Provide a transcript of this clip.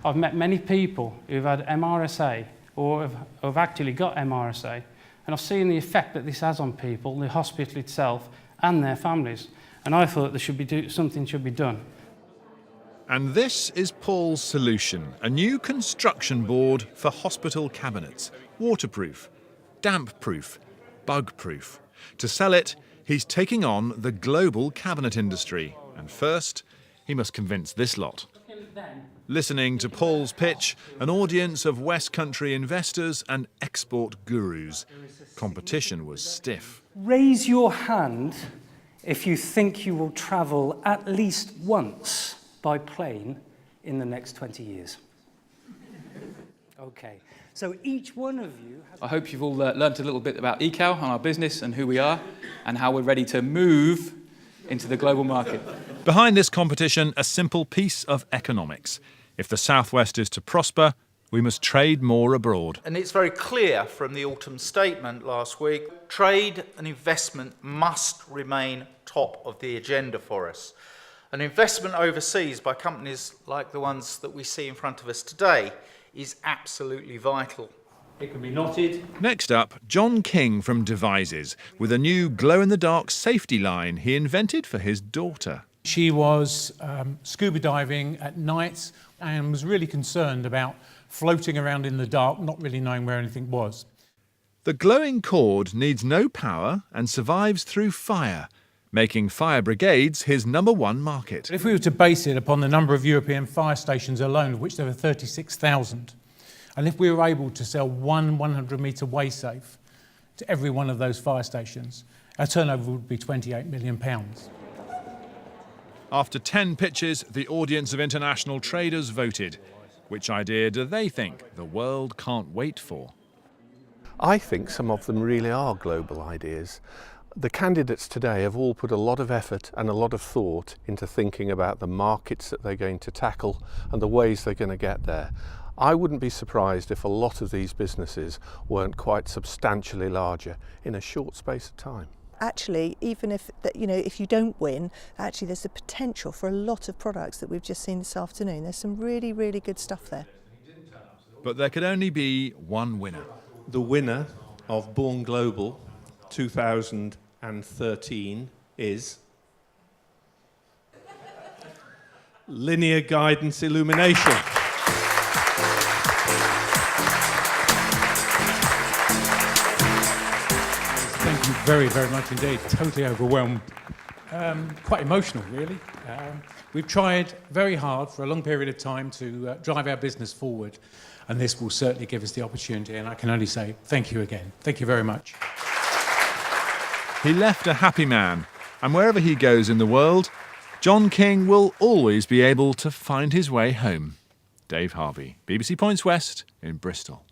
I've met many people who've had MRSA or have actually got MRSA, and I've seen the effect that this has on people, the hospital itself, and their families. And I thought something should be done. And this is Paul's solution, a new construction board for hospital cabinets. Waterproof, damp-proof, bug-proof. To sell it, he's taking on the global cabinet industry. And first, he must convince this lot. Listening to Paul's pitch, an audience of West Country investors and export gurus. Competition was stiff. Raise your hand if you think you will travel at least once by plane in the next 20 years. Okay, so each one of you has... I hope you've all learnt a little bit about ECAL and our business and who we are and how we're ready to move into the global market. Behind this competition, a simple piece of economics. If the Southwest is to prosper, we must trade more abroad. And it's very clear from the autumn statement last week, trade and investment must remain top of the agenda for us. An investment overseas by companies like the ones that we see in front of us today is absolutely vital. It can be knotted. Next up, John King from Devises, with a new glow-in-the-dark safety line he invented for his daughter. She was scuba diving at night and was really concerned about floating around in the dark, not really knowing where anything was. The glowing cord needs no power and survives through fire, making fire brigades his #1 market. If we were to base it upon the number of European fire stations alone, of which there were 36,000, and if we were able to sell one 100-metre way safe to every one of those fire stations, our turnover would be £28 million. After 10 pitches, the audience of international traders voted. Which idea do they think the world can't wait for? I think some of them really are global ideas. The candidates today have all put a lot of effort and a lot of thought into thinking about the markets that they're going to tackle and the ways they're going to get there. I wouldn't be surprised if a lot of these businesses weren't quite substantially larger in a short space of time. Actually, even if you don't win, actually there's the potential for a lot of products that we've just seen this afternoon. There's some really, really good stuff there. But there could only be one winner. The winner of Born Global 2013 is Linear Guidance Illumination. Thank you very, very much indeed. Totally overwhelmed. Quite emotional, really. We've tried very hard for a long period of time to drive our business forward, and this will certainly give us the opportunity, and I can only say thank you again. Thank you very much. He left a happy man, and wherever he goes in the world, John King will always be able to find his way home. Dave Harvey, BBC Points West in Bristol.